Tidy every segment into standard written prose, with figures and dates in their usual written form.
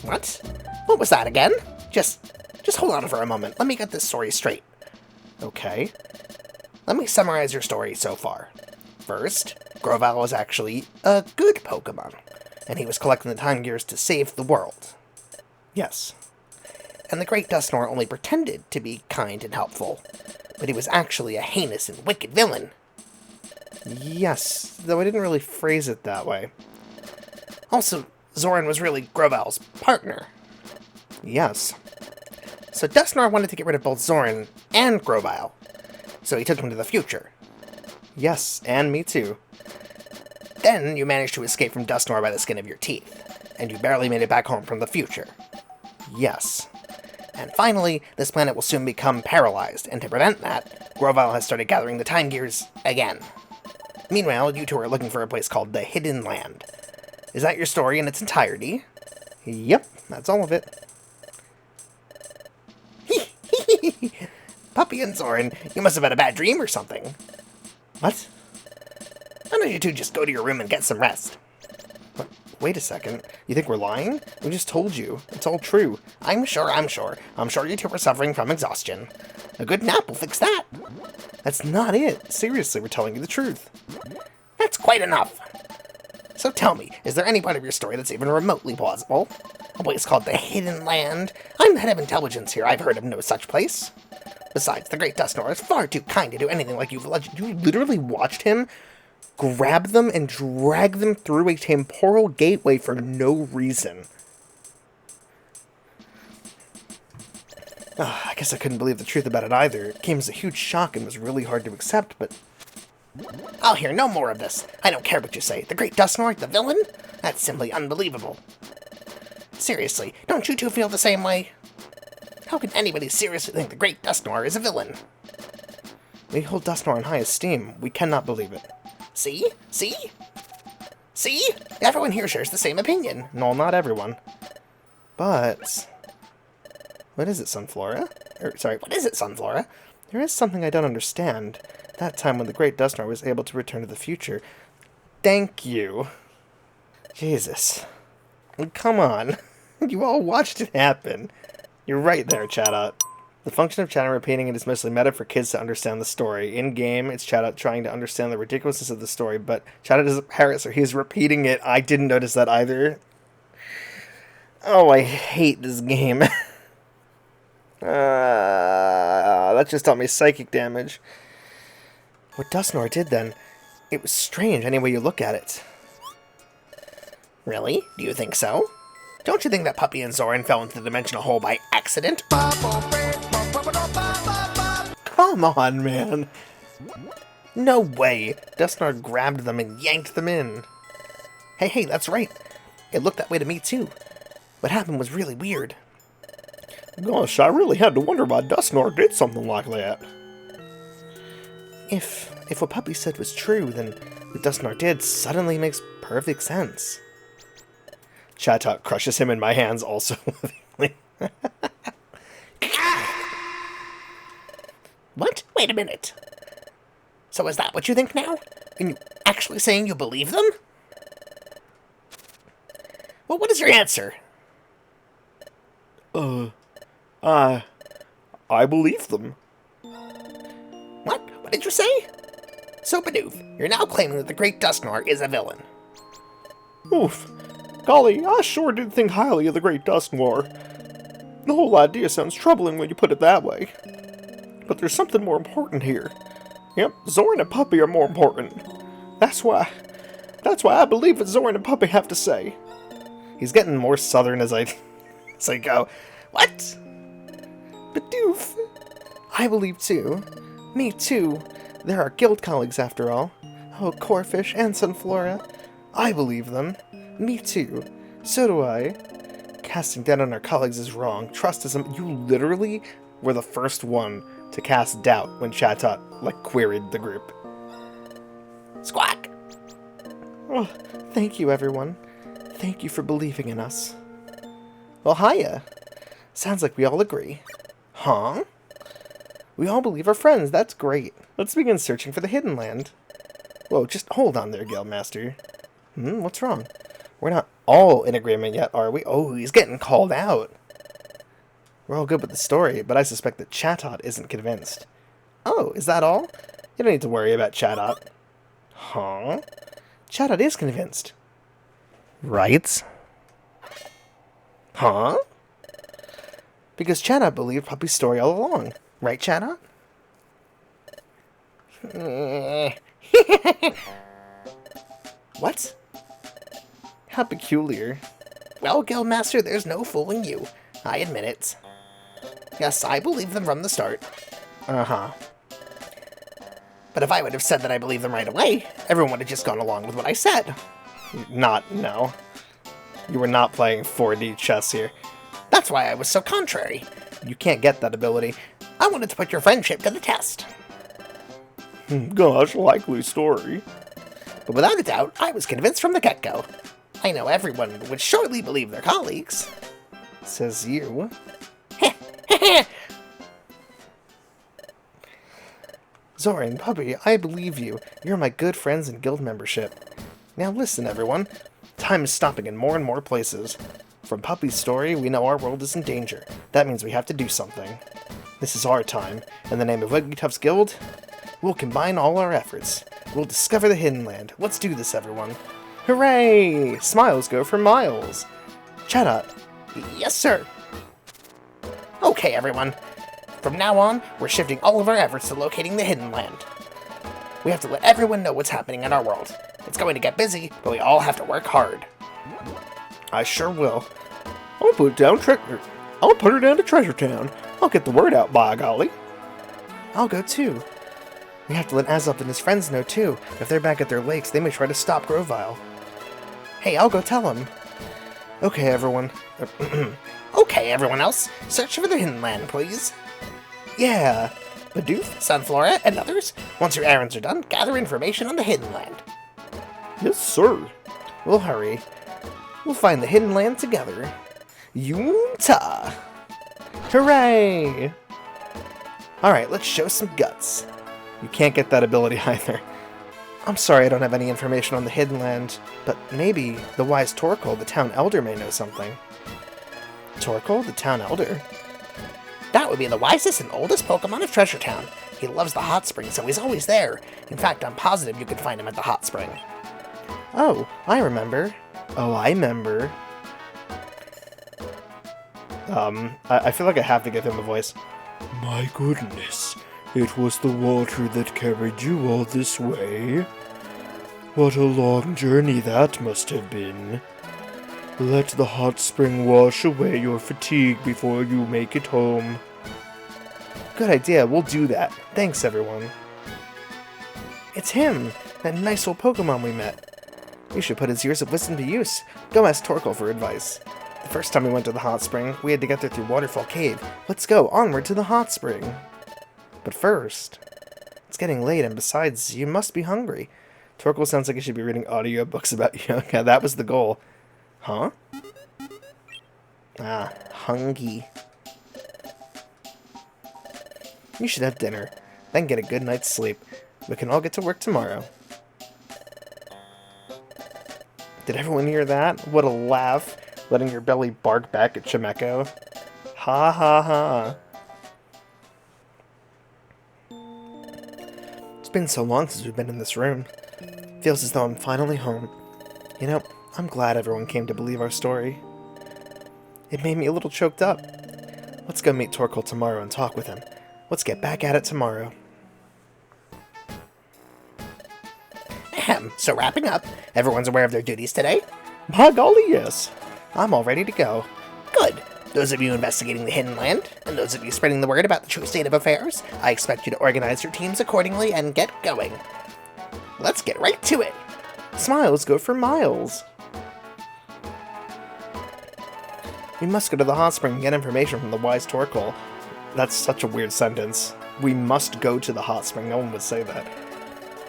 What? What was that again? Just hold on for a moment. Let me get this story straight. Okay. Let me summarize your story so far. First, Grovyle was actually a good Pokemon, and he was collecting the time gears to save the world. Yes. And the Great Dusknoir only pretended to be kind and helpful, but he was actually a heinous and wicked villain. Yes, though I didn't really phrase it that way. Also, Xoren was really Grovyle's partner. Yes. So Dusknoir wanted to get rid of both Xoren and Grovyle, so he took him to the future. Yes, and me too. Then you managed to escape from Dusknoir by the skin of your teeth, and you barely made it back home from the future. Yes. And finally, this planet will soon become paralyzed, and to prevent that, Grovyle has started gathering the time gears again. Meanwhile, you two are looking for a place called the Hidden Land. Is that your story in its entirety? Yep, that's all of it. Puppy and Xoren, you must have had a bad dream or something. What? Why don't you two just go to your room and get some rest? What? Wait a second. You think we're lying? We just told you. It's all true. I'm sure. I'm sure you two are suffering from exhaustion. A good nap will fix that. That's not it. Seriously, we're telling you the truth. That's quite enough. So tell me, is there any part of your story that's even remotely plausible? A place called the Hidden Land? I'm the head of intelligence here. I've heard of no such place. Besides, the Great Dusknoir is far too kind to do anything like you've alleged. You literally watched him grab them and drag them through a temporal gateway for no reason. I guess I couldn't believe the truth about it either. It came as a huge shock and was really hard to accept, but... I'll hear no more of this. I don't care what you say. The Great Dusknoir, the villain? That's simply unbelievable. Seriously, don't you two feel the same way? How can anybody seriously think the Great Dusknoir is a villain? We hold Dusknoir in high esteem. We cannot believe it. See? See? See? Everyone here shares the same opinion. No, not everyone. But... What is it, Sunflora? What is it, Sunflora? There is something I don't understand. That time when the Great Dusknoir was able to return to the future. Thank you. Jesus. Come on. You all watched it happen. You're right there, Chatot. The function of Chatot repeating it is mostly meta for kids to understand the story. In-game, it's Chatot trying to understand the ridiculousness of the story, but Chatot is a parrot, so he's repeating it. I didn't notice that either. Oh, I hate this game. That just taught me psychic damage. What Dusknoir did then, it was strange any way you look at it. Really? Do you think so? Don't you think that Puppy and Xoren fell into the dimensional hole by accident? Come on, man. No way. Dusknoir grabbed them and yanked them in. Hey, that's right. It looked that way to me, too. What happened was really weird. Gosh, I really had to wonder why Dusknoir did something like that. If what Puppy said was true, then what Dusknoir did suddenly makes perfect sense. Chatot crushes him in my hands also lovingly. What? Wait a minute. So is that what you think now? Are you actually saying you believe them? Well, what is your answer? I believe them. What? What did you say? So, Bidoof, you're now claiming that the Great Dusknoir is a villain. Oof. Golly, I sure did think highly of the Great Dusknoir. The whole idea sounds troubling when you put it that way. But there's something more important here. Yep, Xoren and Puppy are more important. That's why I believe what Xoren and Puppy have to say. He's getting more southern as I go. What? Bidoof. I believe too. Me too. They're our guild colleagues after all. Oh, Corfish and Sunflora. I believe them. Me too. So do I. Casting doubt on our colleagues is wrong. Trust is... You literally were the first one to cast doubt when Chatot, queried the group. Squawk! Oh, thank you, everyone. Thank you for believing in us. Well, hiya. Sounds like we all agree. Huh? We all believe our friends. That's great. Let's begin searching for the Hidden Land. Whoa, just hold on there, Guildmaster. What's wrong? We're not all in agreement yet, are we? Oh, he's getting called out. We're all good with the story, but I suspect that Chatot isn't convinced. Oh, is that all? You don't need to worry about Chatot. Huh? Chatot is convinced. Right? Huh? Because Chatot believed Puppy's story all along. Right, Chatot? What? How peculiar. Well, Guildmaster, there's no fooling you. I admit it. Yes, I believed them from the start. Uh-huh. But if I would have said that I believed them right away, everyone would have just gone along with what I said. No. You were not playing 4D chess here. That's why I was so contrary. You can't get that ability. I wanted to put your friendship to the test. Gosh, likely story. But without a doubt, I was convinced from the get-go. I know everyone would surely believe their colleagues. Says you. Xoren, Puppy, I believe you. You're my good friends and guild membership. Now listen, everyone. Time is stopping in more and more places. From Puppy's story, we know our world is in danger. That means we have to do something. This is our time. In the name of Wigglytuff's Guild, we'll combine all our efforts. We'll discover the hidden land. Let's do this, everyone. Hooray! Smiles go for miles. Chatot. Yes, sir. Okay, everyone. From now on, we're shifting all of our efforts to locating the hidden land. We have to let everyone know what's happening in our world. It's going to get busy, but we all have to work hard. I sure will. I'll put her down to Treasure Town. I'll get the word out, by golly. I'll go too. We have to let Azup and his friends know too. If they're back at their lakes, they may try to stop Grovile. Hey, I'll go tell them. Okay, everyone. Okay, everyone else. Search for the hidden land, please. Yeah. Bidoof, Sunflora, and others. Once your errands are done, gather information on the hidden land. Yes, sir. We'll hurry. We'll find the hidden land together. Yunta! Hooray! Alright, let's show some guts. You can't get that ability either. I'm sorry I don't have any information on the hidden land, but maybe the wise Torkoal, the town elder, may know something. Torkoal, the town elder? That would be the wisest and oldest Pokemon of Treasure Town. He loves the hot spring, so he's always there. In fact, I'm positive you can find him at the hot spring. Oh, I remember. I feel like I have to give him a voice. My goodness, it was the water that carried you all this way. What a long journey that must have been. Let the hot spring wash away your fatigue before you make it home. Good idea, we'll do that. Thanks, everyone. It's him, that nice old Pokemon we met. We should put his years of wisdom to use. Go ask Torkoal for advice. The first time we went to the hot spring, we had to get there through Waterfall Cave. Let's go, onward to the hot spring. But first, it's getting late, and besides, you must be hungry. Torkoal sounds like he should be reading audiobooks about you. Yeah, that was the goal. Huh? Ah, hungry. You should have dinner, then get a good night's sleep. We can all get to work tomorrow. Did everyone hear that? What a laugh, letting your belly bark back at Chimecho. Ha ha ha. It's been so long since we've been in this room. Feels as though I'm finally home. You know, I'm glad everyone came to believe our story. It made me a little choked up. Let's go meet Torkoal tomorrow and talk with him. Let's get back at it tomorrow. Ahem, so wrapping up, everyone's aware of their duties today? By golly, yes. I'm all ready to go. Good. Those of you investigating the hidden land, and those of you spreading the word about the true state of affairs, I expect you to organize your teams accordingly and get going. Let's get right to it. Smiles go for miles. We must go to the hot spring and get information from the wise Torkoal. That's such a weird sentence. We must go to the hot spring. No one would say that.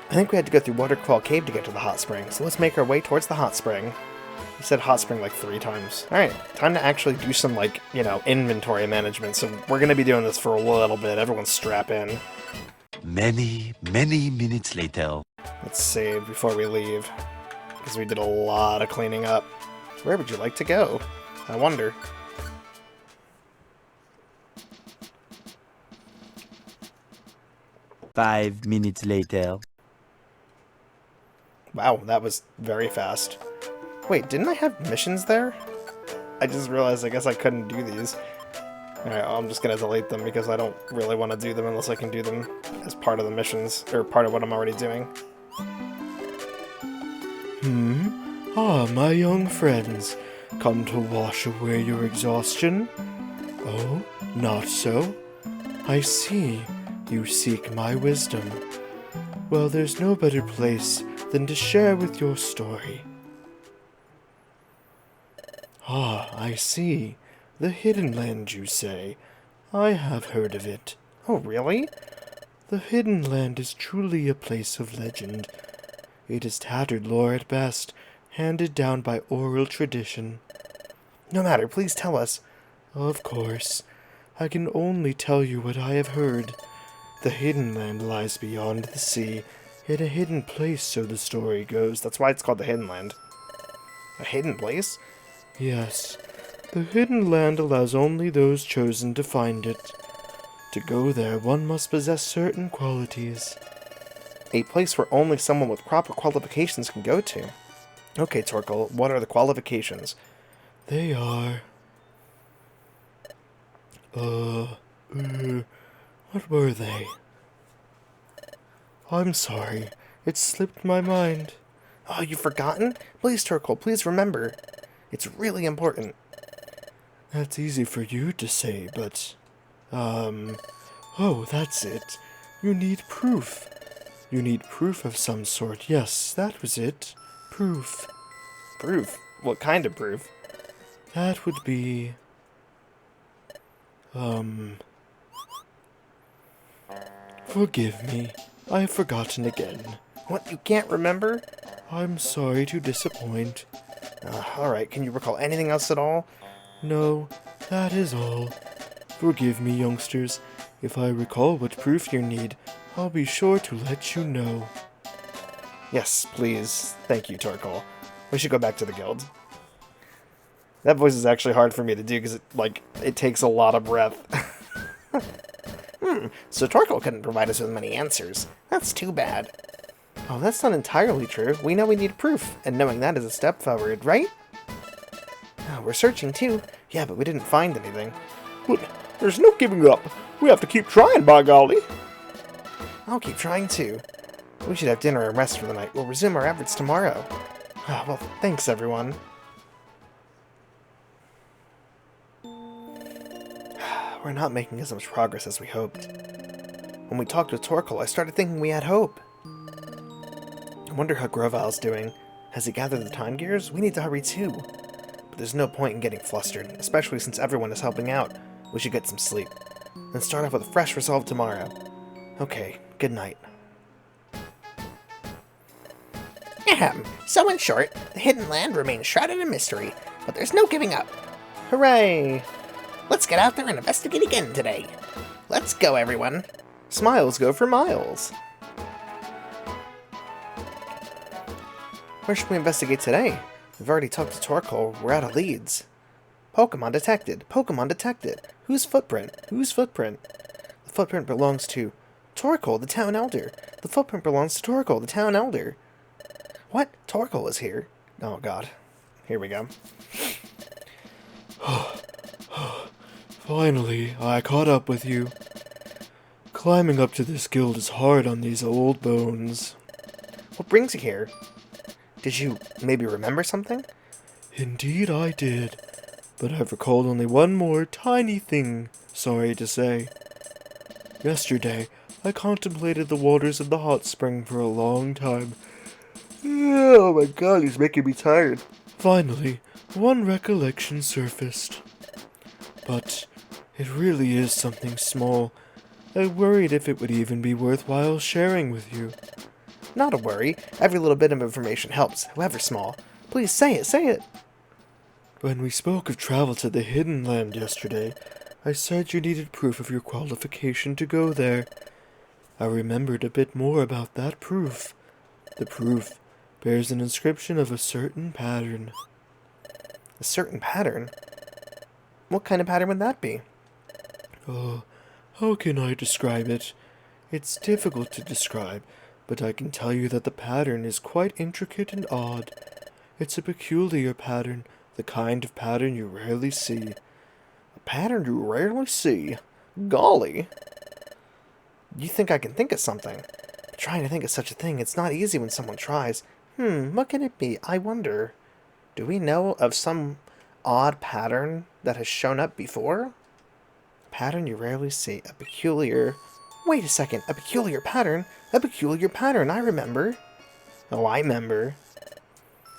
I think we had to go through Waterfall Cave to get to the hot spring, so let's make our way towards the hot spring. You said hot spring like 3 times. Alright, time to actually do some, like, you know, inventory management. So we're going to be doing this for a little bit. Everyone strap in. Many minutes later. Let's save before we leave, because we did a lot of cleaning up. Where would you like to go? I wonder. Five minutes later. Wow, that was very fast. Wait, didn't I have missions there? I just realized I guess I couldn't do these. Alright, I'm just gonna delete them because I don't really want to do them unless I can do them as part of the missions, or part of what I'm already doing. Ah, my young friends, come to wash away your exhaustion? Oh, not so? I see, you seek my wisdom. Well, there's no better place than to share with your story. Ah, I see. The Hidden Land, you say? I have heard of it. Oh, really? The Hidden Land is truly a place of legend. It is tattered lore at best, handed down by oral tradition. No matter, please tell us. Of course. I can only tell you what I have heard. The Hidden Land lies beyond the sea, in a hidden place, so the story goes. That's why it's called the Hidden Land. A hidden place? Yes. The Hidden Land allows only those chosen to find it. To go there, one must possess certain qualities. A place where only someone with proper qualifications can go to. Okay, Torkel, what are the qualifications? They are... what were they? I'm sorry. It slipped my mind. Oh, you've forgotten? Please, Torkel, please remember. It's really important. That's easy for you to say, but... Oh, that's it. You need proof. You need proof of some sort. Yes, that was it. Proof. Proof? What kind of proof? That would be... Forgive me. I've forgotten again. What, you can't remember? I'm sorry to disappoint. Alright, can you recall anything else at all? No, that is all. Forgive me, youngsters. If I recall what proof you need, I'll be sure to let you know. Yes, please. Thank you, Torkel. We should go back to the guild. That voice is actually hard for me to do because it takes a lot of breath. So Torkel couldn't provide us with many answers. That's too bad. Oh, that's not entirely true. We know we need proof, and knowing that is a step forward, right? Oh, we're searching too. Yeah, but we didn't find anything. But there's no giving up. We have to keep trying, by golly. I'll keep trying too. We should have dinner and rest for the night. We'll resume our efforts tomorrow. Ah, well, thanks everyone. We're not making as much progress as we hoped. When we talked with Torkel, I started thinking we had hope. I wonder how Groval's doing. Has he gathered the time gears? We need to hurry too. But there's no point in getting flustered, especially since everyone is helping out. We should get some sleep. Then start off with a fresh resolve tomorrow. Okay, good night. Ahem. So in short, the Hidden Land remains shrouded in mystery, but there's no giving up. Hooray! Let's get out there and investigate again today. Let's go, everyone. Smiles go for miles. Where should we investigate today? We've already talked to Torkel. We're out of leads. Pokemon detected. Pokemon detected. Whose footprint? Whose footprint? The footprint belongs to Torkel, the town elder. The footprint belongs to Torkel, the town elder. What? Torkel is here. Oh, God. Here we go. Finally, I caught up with you. Climbing up to this guild is hard on these old bones. What brings you here? Did you maybe remember something? Indeed I did, but I've recalled only one more tiny thing, sorry to say. Yesterday, I contemplated the waters of the hot spring for a long time. Oh my God, he's making me tired. Finally, one recollection surfaced. But it really is something small. I worried if it would even be worthwhile sharing with you. Not a worry. Every little bit of information helps, however small. Please say it, say it. When we spoke of travel to the Hidden Land yesterday, I said you needed proof of your qualification to go there. I remembered a bit more about that proof. The proof bears an inscription of a certain pattern. A certain pattern? What kind of pattern would that be? Oh, how can I describe it? It's difficult to describe, but I can tell you that the pattern is quite intricate and odd. It's a peculiar pattern, the kind of pattern you rarely see. A pattern you rarely see? Golly! You think I can think of something? I'm trying to think of such a thing. It's not easy when someone tries. What can it be? I wonder. Do we know of some odd pattern that has shown up before? Pattern you rarely see. A peculiar... Wait a second. A peculiar pattern? A peculiar pattern. I remember. Oh, I remember.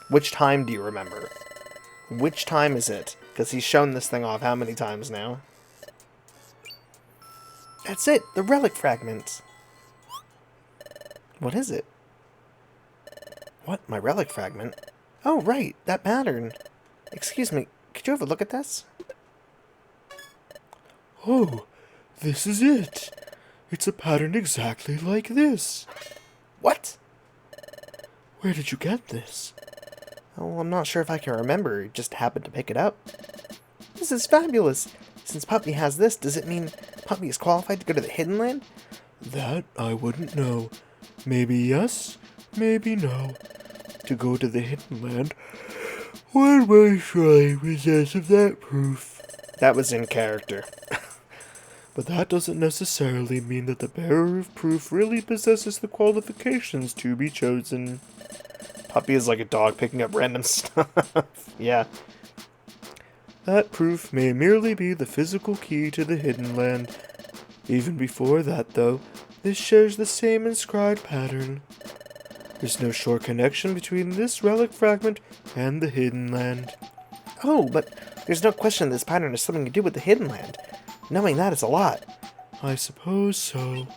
Which time do you remember? Which time is it? Because he's shown this thing off how many times now? That's it. The relic fragment. What is it? What? My relic fragment? Oh, right. That pattern. Excuse me. Could you have a look at this? Oh, this is it. It's a pattern exactly like this. What? Where did you get this? Oh, I'm not sure if I can remember. Just happened to pick it up. This is fabulous. Since Puppy has this, does it mean Puppy is qualified to go to the Hidden Land? That I wouldn't know. Maybe yes, maybe no. To go to the Hidden Land, one must surely possess of that proof. That was in character. But that doesn't necessarily mean that the bearer of proof really possesses the qualifications to be chosen. Puppy is like a dog picking up random stuff. Yeah. That proof may merely be the physical key to the Hidden Land. Even before that, though, this shares the same inscribed pattern. There's no sure connection between this relic fragment and the Hidden Land. Oh, but there's no question this pattern has something to do with the Hidden Land. Knowing that is a lot. I suppose so.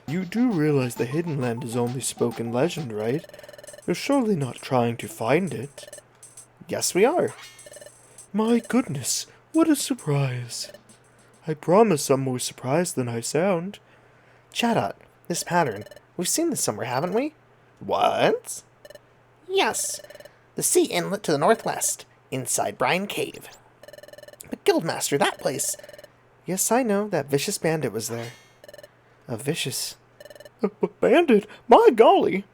You do realize the Hidden Land is only spoken legend, right? You're surely not trying to find it. Yes, we are. My goodness, what a surprise. I promise I'm more surprised than I sound. Chatot, this pattern. We've seen this somewhere, haven't we? What? Yes. The sea inlet to the northwest, inside Brine Cave. But Guildmaster, that place. Yes, I know. That vicious bandit was there. A vicious... Bandit? My golly!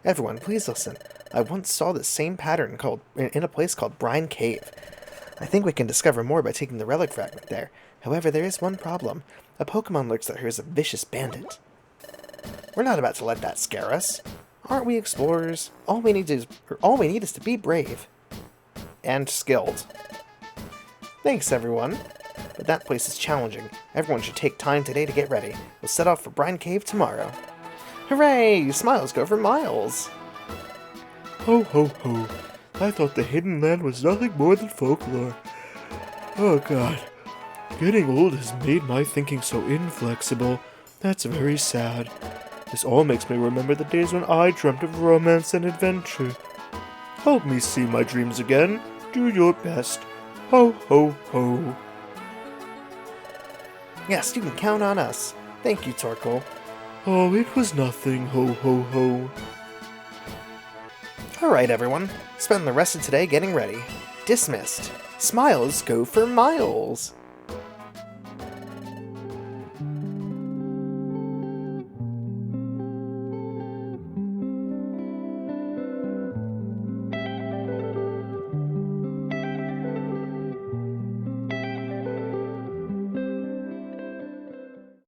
Everyone, please listen. I once saw this same pattern in a place called Brine Cave. I think we can discover more by taking the relic fragment there. However, there is one problem. A Pokemon lurks there who is a vicious bandit. We're not about to let that scare us. Aren't we explorers? All we need is to be brave. And skilled. Thanks, everyone. But that place is challenging. Everyone should take time today to get ready. We'll set off for Brine Cave tomorrow. Hooray! Smiles go for miles! Ho ho ho. I thought the Hidden Land was nothing more than folklore. Oh god. Getting old has made my thinking so inflexible. That's very sad. This all makes me remember the days when I dreamt of romance and adventure. Help me see my dreams again. Do your best. Ho ho ho. Yes, you can count on us. Thank you, Torkoal. Oh, it was nothing. Ho ho ho. Alright, everyone. Spend the rest of today getting ready. Dismissed. Smiles go for miles.